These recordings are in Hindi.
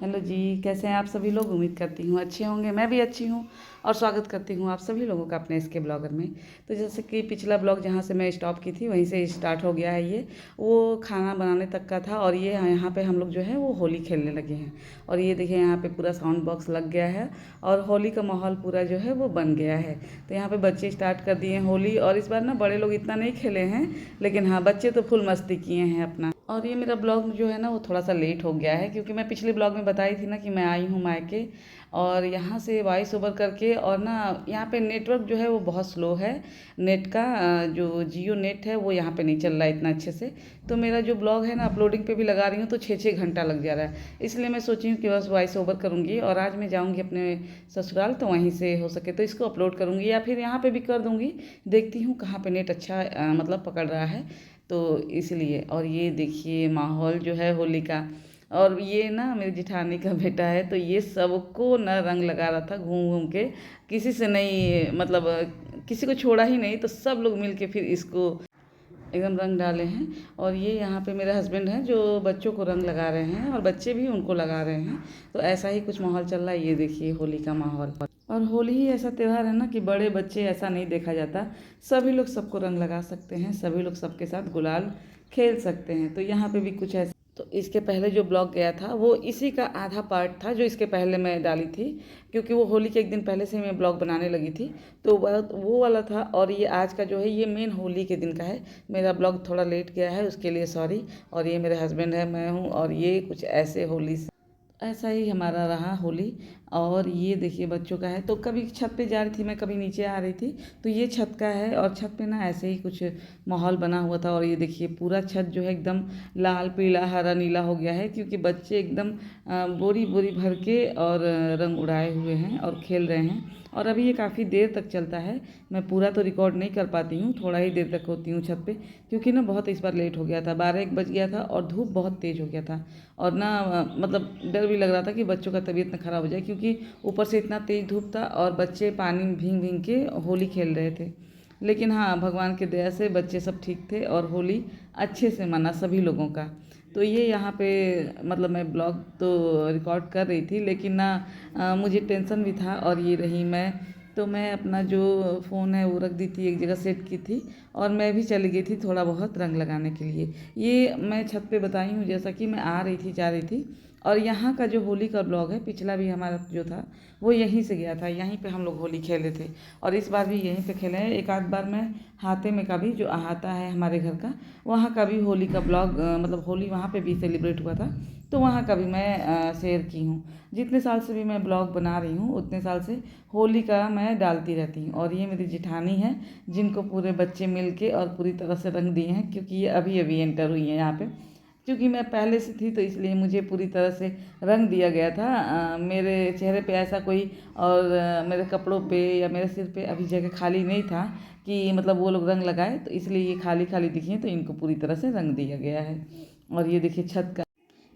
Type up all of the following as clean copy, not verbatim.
हेलो जी, कैसे हैं आप सभी लोग। उम्मीद करती हूँ अच्छे होंगे। मैं भी अच्छी हूँ और स्वागत करती हूँ आप सभी लोगों का अपने इसके ब्लॉगर में। तो जैसे कि पिछला ब्लॉग जहाँ से मैं स्टॉप की थी वहीं से स्टार्ट हो गया है। ये वो खाना बनाने तक का था और ये यहाँ पे हम लोग जो है वो होली खेलने लगे हैं। और ये देखिए यहाँ पे पूरा साउंड बॉक्स लग गया है और होली का माहौल पूरा जो है वो बन गया है। तो यहाँ पे बच्चे स्टार्ट कर दिए हैं होली। और इस बार ना बड़े लोग इतना नहीं खेले हैं, लेकिन हाँ बच्चे तो फुल मस्ती किए हैं अपना। और ये मेरा ब्लॉग जो है ना वो थोड़ा सा लेट हो गया है, क्योंकि मैं पिछले ब्लॉग में बताई थी ना कि मैं आई हूँ मायके और यहाँ से वॉइस ओवर करके। और ना यहाँ पे नेटवर्क जो है वो बहुत स्लो है। नेट का जो जियो नेट है वो यहाँ पे नहीं चल रहा है इतना अच्छे से। तो मेरा जो ब्लॉग है ना अपलोडिंग पे भी लगा रही हूँ तो 6-6 घंटा लग जा रहा है। इसलिए मैं सोची हूँ कि बस वॉइस ओवर करूँगी और आज मैं जाऊँगी अपने ससुराल, तो वहीं से हो सके तो इसको अपलोड करूँगी या फिर यहाँ पे भी कर दूँगी। देखती हूँ कहाँ पे नेट अच्छा मतलब पकड़ रहा है, तो इसलिए। और ये देखिए माहौल जो है होली का। और ये ना मेरी जेठानी का बेटा है, तो ये सबको ना रंग लगा रहा था घूम घूम के। किसी से नहीं मतलब किसी को छोड़ा ही नहीं, तो सब लोग मिल के फिर इसको एकदम रंग डाले हैं। और ये यहाँ पे मेरे हस्बैंड हैं जो बच्चों को रंग लगा रहे हैं और बच्चे भी उनको लगा रहे हैं। तो ऐसा ही कुछ माहौल चल रहा है। ये देखिए होली का माहौल। और होली ही ऐसा त्यौहार है ना कि बड़े बच्चे ऐसा नहीं देखा जाता, सभी लोग सबको रंग लगा सकते हैं, सभी लोग सबके साथ गुलाल खेल सकते हैं। तो यहाँ पे भी कुछ ऐसा। तो इसके पहले जो ब्लॉग गया था वो इसी का आधा पार्ट था जो इसके पहले मैं डाली थी, क्योंकि वो होली के एक दिन पहले से मैं ब्लॉग बनाने लगी थी। तो वो वाला था। और ये आज का जो है ये मेन होली के दिन का है। मेरा ब्लॉग थोड़ा लेट गया है, उसके लिए सॉरी। और ये मेरे हस्बैंड है, मैं हूँ, और ये कुछ ऐसे होली ऐसा ही हमारा रहा होली। और ये देखिए बच्चों का है। तो कभी छत पे जा रही थी मैं, कभी नीचे आ रही थी। तो ये छत का है और छत पे ना ऐसे ही कुछ माहौल बना हुआ था। और ये देखिए पूरा छत जो है एकदम लाल पीला हरा नीला हो गया है, क्योंकि बच्चे एकदम बोरी बोरी भर के और रंग उड़ाए हुए हैं और खेल रहे हैं। और अभी ये काफ़ी देर तक चलता है। मैं पूरा तो रिकॉर्ड नहीं कर पाती हूँ, थोड़ा ही देर तक होती हूँ छत पे, क्योंकि ना बहुत इस बार लेट हो गया था, 12-1 बज गया था और धूप बहुत तेज़ हो गया था। और ना मतलब डर भी लग रहा था कि बच्चों का तबीयत ना ख़राब हो जाए, क्योंकि ऊपर से इतना तेज़ धूप था और बच्चे पानी में भीग भीग के होली खेल रहे थे। लेकिन हाँ भगवान की दया से बच्चे सब ठीक थे और होली अच्छे से मना सभी लोगों का। तो ये यहाँ पे मतलब मैं ब्लॉग तो रिकॉर्ड कर रही थी, लेकिन ना मुझे टेंशन भी था। और ये रही मैं, तो मैं अपना जो फ़ोन है वो रख दी थी, एक जगह सेट की थी और मैं भी चली गई थी थोड़ा बहुत रंग लगाने के लिए। ये मैं छत पे बताई हूँ जैसा कि मैं आ रही थी जा रही थी। और यहाँ का जो होली का ब्लॉग है पिछला भी हमारा जो था वो यहीं से गया था, यहीं पे हम लोग होली खेले थे। और इस बार भी यहीं पे खेले हैं। एक आध बार मैं हाथे में का भी जो अहाता है हमारे घर का, वहाँ का भी होली का ब्लॉग मतलब होली वहाँ पे भी सेलिब्रेट हुआ था, तो वहाँ का भी मैं शेयर की हूँ। जितने साल से भी मैं ब्लॉग बना रही हूँ उतने साल से होली का मैं डालती रहती हूँ। और ये मेरी जेठानी है जिनको पूरे बच्चे मिल के और पूरी तरह से रंग दिए हैं, क्योंकि ये अभी अभी एंटर हुई हैं यहाँ पे। क्योंकि मैं पहले से थी तो इसलिए मुझे पूरी तरह से रंग दिया गया था। मेरे चेहरे पे ऐसा कोई और मेरे कपड़ों पे या मेरे सिर पे अभी जगह खाली नहीं था कि मतलब वो लोग रंग लगाए, तो इसलिए ये खाली खाली दिखी हैं, तो इनको पूरी तरह से रंग दिया गया है। और ये देखिए छत का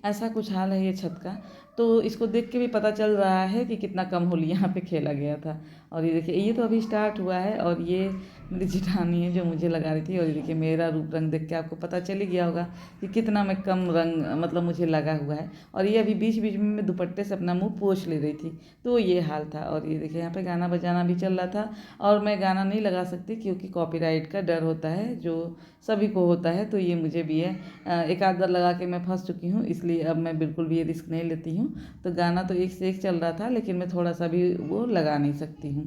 ऐसा कुछ हाल है ये छत का। तो इसको देख के भी पता चल रहा है कि कितना कम होली यहाँ पे खेला गया था। और ये देखिए ये तो अभी स्टार्ट हुआ है। और ये मेरी जेठानी है जो मुझे लगा रही थी। और ये देखिए मेरा रूप रंग देख के आपको पता चल ही गया होगा कि कितना मैं कम रंग मतलब मुझे लगा हुआ है। और ये अभी बीच बीच में मैं दुपट्टे से अपना मुँह पोंछ ले रही थी, तो ये हाल था। और ये देखिए यहाँ पे गाना बजाना भी चल रहा था। और मैं गाना नहीं लगा सकती क्योंकि कॉपीराइट का डर होता है, जो सभी को होता है, तो ये मुझे भी है। एक आध बार लगा के मैं फंस चुकी हूँ, इसलिए अब मैं बिल्कुल भी ये रिस्क नहीं लेती हूँ। तो गाना तो एक से एक चल रहा था, लेकिन मैं थोड़ा सा भी वो लगा नहीं सकती हूँ,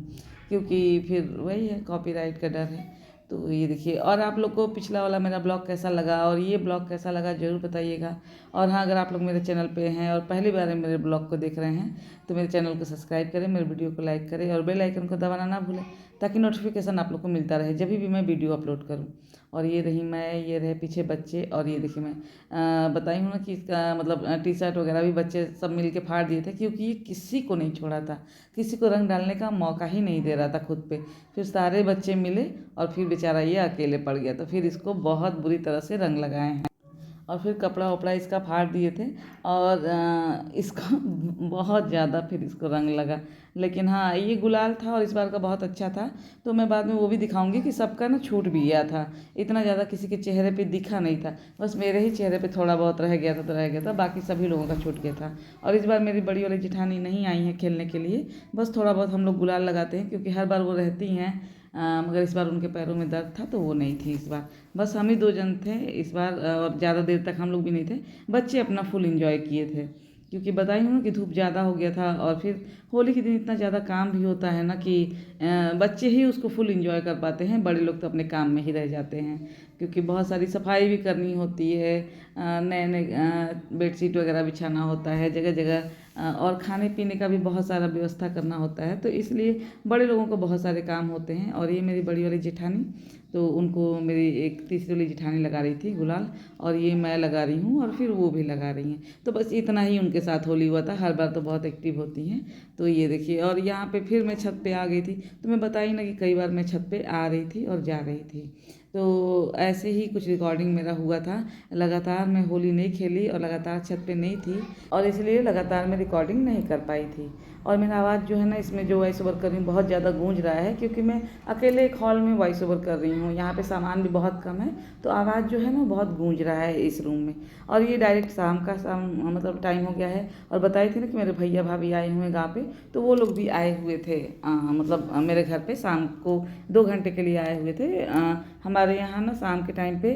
क्योंकि फिर वही है कॉपीराइट का डर है। तो ये देखिए। और आप लोग को पिछला वाला मेरा ब्लॉग कैसा लगा और ये ब्लॉग कैसा लगा ज़रूर बताइएगा। और हाँ अगर आप लोग मेरे चैनल पे हैं और पहली बार मेरे ब्लॉग को देख रहे हैं तो मेरे चैनल को सब्सक्राइब करें, मेरे वीडियो को लाइक करें और बेल आइकन को दबाना ना भूलें, ताकि नोटिफिकेशन आप लोग को मिलता रहे जब भी मैं वीडियो अपलोड करूँ। और ये रही मैं, ये रहे पीछे बच्चे। और ये देखिए मैं बताई हूँ ना कि इसका मतलब टी शर्ट वगैरह भी बच्चे सब मिल के फाड़ दिए थे, क्योंकि ये किसी को नहीं छोड़ा था, किसी को रंग डालने का मौका ही नहीं दे रहा था खुद पे। फिर सारे बच्चे मिले और फिर बेचारा ये अकेले पड़ गया, तो फिर इसको बहुत बुरी तरह से रंग लगाए हैं। और फिर कपड़ा वपड़ा इसका फाड़ दिए थे और इसका बहुत ज़्यादा फिर इसको रंग लगा। लेकिन हाँ, ये गुलाल था और इस बार का बहुत अच्छा था। तो मैं बाद में वो भी दिखाऊंगी कि सबका ना छूट भी गया था, इतना ज़्यादा किसी के चेहरे पे दिखा नहीं था, बस मेरे ही चेहरे पे थोड़ा बहुत रह गया था तो रह गया था, बाकी सभी लोगों का छूट गया था। और इस बार मेरी बड़ी वाली जेठानी नहीं आई है खेलने के लिए, बस थोड़ा बहुत हम लोग गुलाल लगाते हैं क्योंकि हर बार वो रहती हैं। मगर इस बार उनके पैरों में दर्द था तो वो नहीं थी इस बार, बस हम ही 2 जन थे इस बार और ज़्यादा देर तक हम लोग भी नहीं थे। बच्चे अपना फुल एंजॉय किए थे क्योंकि बताई हूँ ना कि धूप ज़्यादा हो गया था और फिर होली के दिन इतना ज़्यादा काम भी होता है ना कि बच्चे ही उसको फुल एंजॉय कर पाते हैं, बड़े लोग तो अपने काम में ही रह जाते हैं क्योंकि बहुत सारी सफाई भी करनी होती है, नए नए बेडशीट वगैरह बिछाना होता है जगह जगह, और खाने पीने का भी बहुत सारा व्यवस्था करना होता है, तो इसलिए बड़े लोगों को बहुत सारे काम होते हैं। और ये मेरी बड़ी वाली जेठानी, तो उनको मेरी एक तीसरी वाली जेठानी लगा रही थी गुलाल और ये मैं लगा रही हूँ और फिर वो भी लगा रही हैं। तो बस इतना ही उनके साथ होली हुआ था, हर बार तो बहुत एक्टिव होती हैं। तो ये देखिए, और यहाँ पे फिर मैं छत पे आ गई थी, तो मैं बताई ना कि कई बार मैं छत पे आ रही थी और जा रही थी। तो ऐसे ही कुछ रिकॉर्डिंग मेरा हुआ था, लगातार मैं होली नहीं खेली और लगातार छत पे नहीं थी और इसलिए लगातार मैं रिकॉर्डिंग नहीं कर पाई थी। और मेरा आवाज़ जो है ना, इसमें जो वॉइस ओवर कर रही हूँ बहुत ज़्यादा गूंज रहा है क्योंकि मैं अकेले एक हॉल में वॉइस ओवर कर रही हूँ, यहाँ पे सामान भी बहुत कम है, तो आवाज़ जो है ना बहुत गूंज रहा है इस रूम में। और ये डायरेक्ट शाम मतलब टाइम हो गया है। और बताई थी ना कि मेरे भैया भाभी आए हुए हैं गाँव पे, तो वो लोग भी आए हुए थे, मतलब मेरे घर पे शाम को 2 घंटे के लिए आए हुए थे। हमारे यहाँ ना शाम के टाइम पे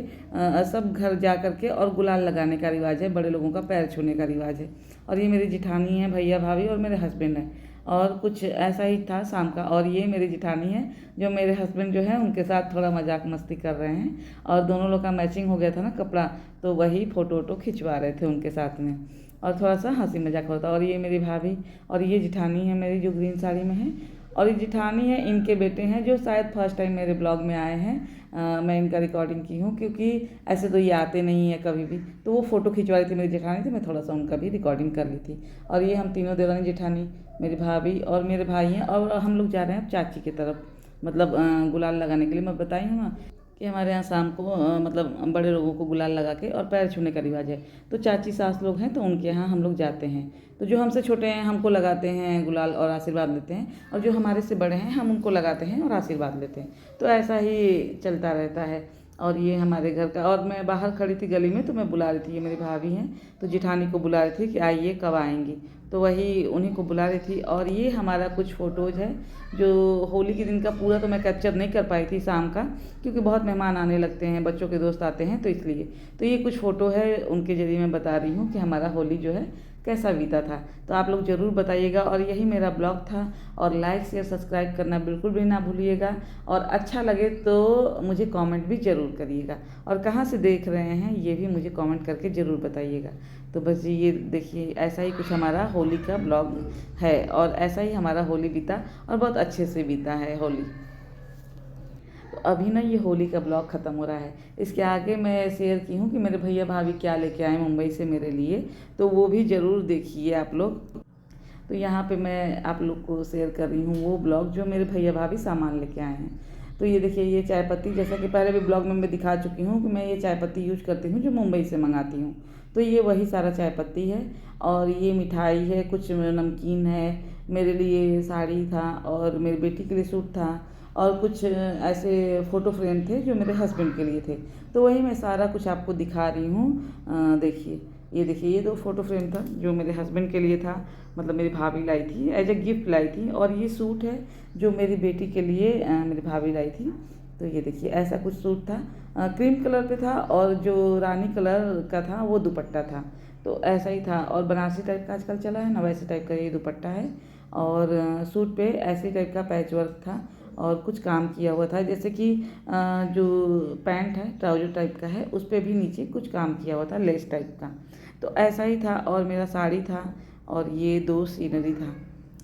सब घर जा करके और गुलाल लगाने का रिवाज है, बड़े लोगों का पैर छूने का रिवाज है। और ये मेरी जिठानी है, भैया भाभी और मेरे हस्बैंड हैं, और कुछ ऐसा ही था शाम का। और ये मेरी जिठानी है जो मेरे हस्बैंड जो है उनके साथ थोड़ा मजाक मस्ती कर रहे हैं, और दोनों लोग का मैचिंग हो गया था ना कपड़ा, तो वही फ़ोटो वोटो खिंचवा रहे थे उनके साथ में और थोड़ा सा हंसी मजाक होता। और ये मेरी भाभी और ये जिठानी है मेरी जो ग्रीन साड़ी में है, और ये जिठानी है, इनके बेटे हैं जो शायद फर्स्ट टाइम मेरे ब्लॉग में आए हैं। मैं इनका रिकॉर्डिंग की हूँ क्योंकि ऐसे तो ये आते नहीं है कभी भी, तो वो फ़ोटो खिंचवा रही थी मेरी जेठानी, तो मैं थोड़ा सा उनका भी रिकॉर्डिंग कर ली थी। और ये हम तीनों देवरानी जेठानी, मेरी भाभी और मेरे भाई हैं, और हम लोग जा रहे हैं अब चाची की तरफ, मतलब गुलाल लगाने के लिए। मैं बताई हूँ ना कि हमारे यहाँ शाम को मतलब बड़े लोगों को गुलाल लगा के और पैर छूने का रिवाज है, तो चाची सास लोग हैं तो उनके यहाँ हम लोग जाते हैं। तो जो हमसे छोटे हैं हमको लगाते हैं गुलाल और आशीर्वाद लेते हैं, और जो हमारे से बड़े हैं हम उनको लगाते हैं और आशीर्वाद लेते हैं। तो ऐसा ही चलता रहता है। और ये हमारे घर का, और मैं बाहर खड़ी थी गली में तो मैं बुला रही थी, ये मेरी भाभी हैं तो जिठानी को बुला रही थी कि आइए कब आएंगी, तो वही उन्हीं को बुला रही थी। और ये हमारा कुछ फ़ोटोज़ है जो होली के दिन का पूरा तो मैं कैप्चर नहीं कर पाई थी शाम का, क्योंकि बहुत मेहमान आने लगते हैं, बच्चों के दोस्त आते हैं, तो इसलिए तो ये कुछ फ़ोटो है उनके ज़रिए मैं बता रही हूँ कि हमारा होली जो है कैसा बीता था। तो आप लोग ज़रूर बताइएगा, और यही मेरा ब्लॉग था। और लाइक शेयर सब्सक्राइब करना बिल्कुल भी ना भूलिएगा, और अच्छा लगे तो मुझे कमेंट भी ज़रूर करिएगा, और कहाँ से देख रहे हैं ये भी मुझे कमेंट करके ज़रूर बताइएगा। तो बस ये देखिए, ऐसा ही कुछ हमारा होली का ब्लॉग है, और ऐसा ही हमारा होली बीता और बहुत अच्छे से बीता है होली। तो अभी ना ये होली का ब्लॉग ख़त्म हो रहा है, इसके आगे मैं शेयर की हूँ कि मेरे भैया भाभी क्या लेके आए मुंबई से मेरे लिए, तो वो भी ज़रूर देखिए आप लोग। तो यहाँ पे मैं आप लोग को शेयर कर रही हूँ वो ब्लॉग जो मेरे भैया भाभी सामान लेके आए हैं। तो ये देखिए, ये चाय पत्ती, जैसा कि पहले भी ब्लॉग में मैं दिखा चुकी हूँ कि मैं ये चाय पत्ती यूज करती हूँ जो मुंबई से मंगाती हूँ। तो ये वही सारा चाय पत्ती है, और ये मिठाई है, कुछ नमकीन है, मेरे लिए साड़ी था, और मेरी बेटी के लिए सूट था, और कुछ ऐसे फ़ोटो फ्रेम थे जो मेरे हस्बैंड के लिए थे। तो वही मैं सारा कुछ आपको दिखा रही हूँ। देखिए, ये देखिए, ये 2 फ़ोटो फ्रेम था जो मेरे हस्बैंड के लिए था, मतलब मेरी भाभी लाई थी, एज ए गिफ्ट लाई थी। और ये सूट है जो मेरी बेटी के लिए मेरी भाभी लाई थी। तो ये देखिए, ऐसा कुछ सूट था, क्रीम कलर पे था, और जो रानी कलर का था वो दुपट्टा था। तो ऐसा ही था, और बनारसी टाइप का आजकल चला है ना, वैसे टाइप का ये दुपट्टा है, और सूट पे ऐसे टाइप का पैच वर्क था, और कुछ काम किया हुआ था, जैसे कि जो पैंट है ट्राउजर टाइप का है उस पर भी नीचे कुछ काम किया हुआ था, लेस टाइप का। तो ऐसा ही था, और मेरा साड़ी था, और ये 2 सीनरी था,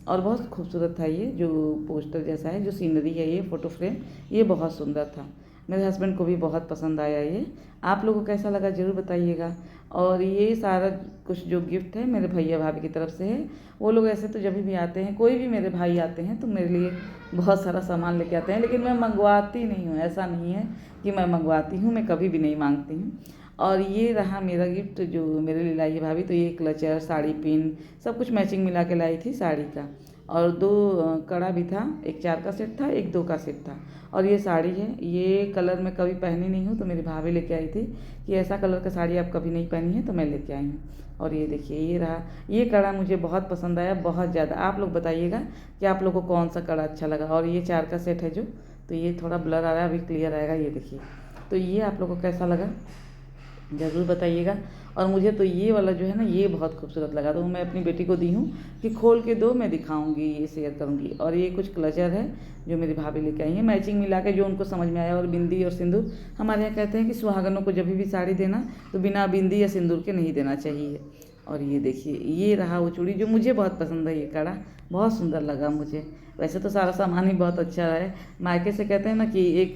और बहुत खूबसूरत था। ये जो पोस्टर जैसा है, जो सीनरी है, ये फ़ोटो फ्रेम, ये बहुत सुंदर था, मेरे हस्बैंड को भी बहुत पसंद आया ये। आप लोगों को कैसा लगा ज़रूर बताइएगा। और ये सारा कुछ जो गिफ्ट है मेरे भैया भाभी की तरफ से है। वो लोग ऐसे तो जब भी आते हैं, कोई भी मेरे भाई आते हैं तो मेरे लिए बहुत सारा सामान लेके आते हैं, लेकिन मैं मंगवाती नहीं हूँ, ऐसा नहीं है कि मैं मंगवाती हूँ, मैं कभी भी नहीं मांगती हूँ। और ये रहा मेरा गिफ्ट जो मेरे लिए लाई है भाभी। तो ये क्लचर, साड़ी पिन, सब कुछ मैचिंग मिला के लाई थी साड़ी का। और 2 कड़ा भी था, एक 4 का सेट था, एक 2 का सेट था। और ये साड़ी है, ये कलर मैं कभी पहनी नहीं हूँ, तो मेरी भाभी लेके आई थी कि ऐसा कलर का साड़ी आप कभी नहीं पहनी है, तो मैं लेके आई हूँ। और ये देखिए, ये रहा, ये कड़ा मुझे बहुत पसंद आया, बहुत ज़्यादा। आप लोग बताइएगा कि आप लोगों को कौन सा कड़ा अच्छा लगा। और ये 4 का सेट है जो, तो ये थोड़ा ब्लर आ रहा है, अभी क्लियर आएगा, ये देखिए। तो ये आप लोगों को कैसा लगा ज़रूर बताइएगा। और मुझे तो ये वाला जो है ना, ये बहुत खूबसूरत लगा, तो मैं अपनी बेटी को दी हूँ कि खोल के दो, मैं दिखाऊंगी, ये शेयर करूँगी। और ये कुछ क्लचर है जो मेरी भाभी लेके आई है, मैचिंग मिला के जो उनको समझ में आया। और बिंदी और सिंदूर, हमारे यहाँ कहते हैं कि सुहागनों को जब भी साड़ी देना तो बिना बिंदी या सिंदूर के नहीं देना चाहिए। और ये देखिए, ये रहा वो चूड़ी जो मुझे बहुत पसंद है, ये कड़ा बहुत सुंदर लगा मुझे। वैसे तो सारा सामान ही बहुत अच्छा है। मायके से कहते हैं ना कि एक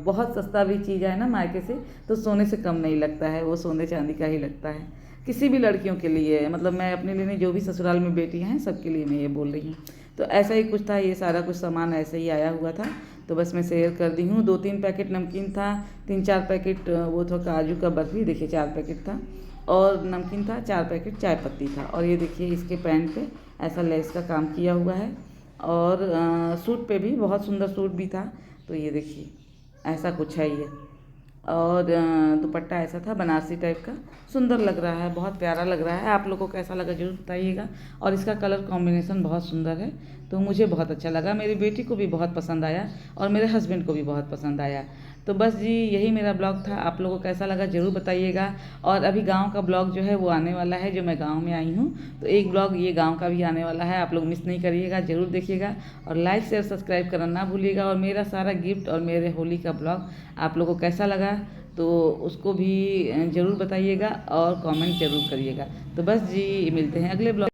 बहुत सस्ता भी चीज़ है ना मायके से, तो सोने से कम नहीं लगता है, वो सोने चांदी का ही लगता है। किसी भी लड़कियों के लिए, मतलब मैं अपने लिए नहीं, जो भी ससुराल में बेटी हैं सबके लिए मैं ये बोल रही हूँ। तो ऐसा ही कुछ था, ये सारा कुछ सामान ऐसे ही आया हुआ था, तो बस मैं शेयर कर दी हूँ। 2-3 पैकेट नमकीन था, 3-4 पैकेट वो था काजू का बर्फ़ी, देखिए 4 पैकेट था। और नमकीन था, 4 पैकेट चाय पत्ती था। और ये देखिए, इसके पैंट पे ऐसा लेस का काम किया हुआ है। और सूट पे भी बहुत सुंदर सूट भी था। तो ये देखिए, ऐसा कुछ है ये। और दुपट्टा ऐसा था बनारसी टाइप का, सुंदर लग रहा है, बहुत प्यारा लग रहा है। आप लोगों को कैसा लगा ज़रूर बताइएगा। और इसका कलर कॉम्बिनेशन बहुत सुंदर है, तो मुझे बहुत अच्छा लगा, मेरी बेटी को भी बहुत पसंद आया और मेरे हस्बैंड को भी बहुत पसंद आया। तो बस जी, यही मेरा ब्लॉग था। आप लोगों को कैसा लगा ज़रूर बताइएगा। और अभी गांव का ब्लॉग जो है वो आने वाला है, जो मैं गांव में आई हूँ, तो एक ब्लॉग ये गांव का भी आने वाला है, आप लोग मिस नहीं करिएगा, ज़रूर देखिएगा। और लाइक शेयर सब्सक्राइब करना ना भूलिएगा। और मेरा सारा गिफ्ट और मेरे होली का ब्लॉग आप लोगों को कैसा लगा, तो उसको भी ज़रूर बताइएगा और कमेंट ज़रूर करिएगा। तो बस जी, मिलते हैं अगले ब्लॉग।